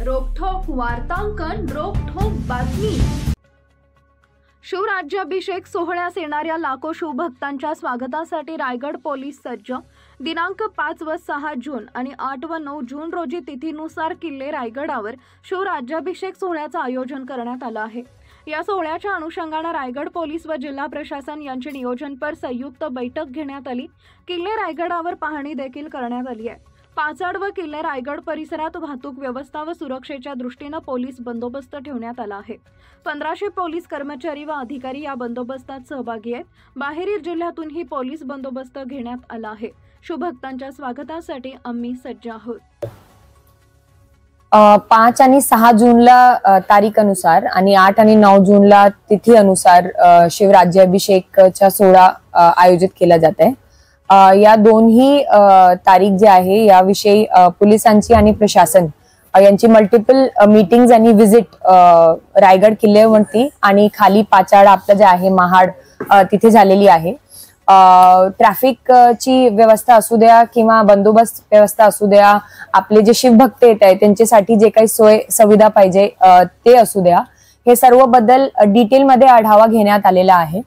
रोखोक वार्तांकन, रोखोक बातमी। शिवराज्याभिषेक सोहळ्यास येणाऱ्या लाखो शिवभक्तांच्या स्वागतासाठी रायगड पोलीस सज्ज। दिनांक 5 व 6 जून आणि 8 व 9 जून रोजी तिथीनुसार किल्ले रायगडावर शिवराज्याभिषेक सोहळ्याचे आयोजन करण्यात आले आहे। या सोहळ्याच्या अनुषंगाने रायगड पोलीस व जिल्हा प्रशासन यांची नियोजनपर संयुक्त बैठक घेण्यात आली। किल्ले रायगडावर पाहणी देखील करण्यात आली आहे। पाचाड व किल्ले रायगड परिसरात वाहतूक व्यवस्था व सुरक्षेच्या दृष्टीने पोलीस बंदोबस्त ठेवण्यात आला आहे। 1500 पोलीस कर्मचारी व अधिकारी या बंदोबस्तात सहभागी आहेत। बाहेरील जिल्ह्यातूनही पोलीस बंदोबस्त घेण्यात आला आहे। शिवभक्तांच्या स्वागतासाठी आम्ही सज्ज आहोत। 5 आणि 6 जूनला तारीख अनुसार आणि 8 आणि 9 जूनला तिथी अनुसार शिवराज्याभिषेकचा सोहळा आयोजित केला जात आहे। या दोन्ही तारीख जे आहे याविषयी पोलिसांची आणि प्रशासन यांची मल्टिपल मीटिंग्स आणि विजिट रायगड किल्ल्यावरती आणि खाली पाचाड आपलं जे आहे महाड तिथे झालेली आहे। ट्रॅफिक ची व्यवस्था असू द्या किंवा बंदोबस्त व्यवस्था असू द्या, आपले जे शिवभक्त येत आहेत त्यांच्यासाठी जे काही सोय सुविधा पाहिजे ते असू द्या, हे सर्व बद्दल डिटेल मध्ये आढावा घेण्यात आलेला आहे।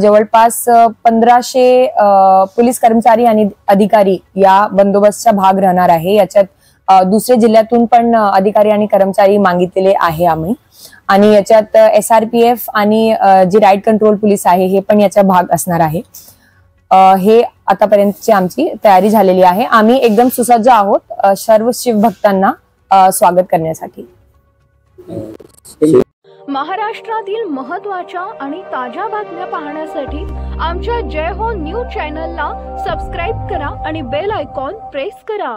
जवळपास 1500 पोलीस कर्मचारी आणि अधिकारी या बंदोबस्तचा भाग राहणार आहे। याच्यात दुसऱ्या जिल्ह्यातून पण अधिकारी आणि कर्मचारी मागितलेले आहे आम्ही, आणि याच्यात SRPF आणि जी राईट कंट्रोल पोलीस आहे हे पण याचा भाग असणार आहे। हे आतापर्यंतची आमची तयारी झालेली आहे। आम्ही एकदम सुसज्ज आहोत सर्व शिवभक्तांना स्वागत करण्यासाठी। महाराष्ट्रातील महत्त्वाच्या आणि ताज्या बातम्या पाहण्यासाठी आमच्या जय हो न्यूज चॅनलला सबस्क्राइब करा आणि बेल आयकॉन प्रेस करा।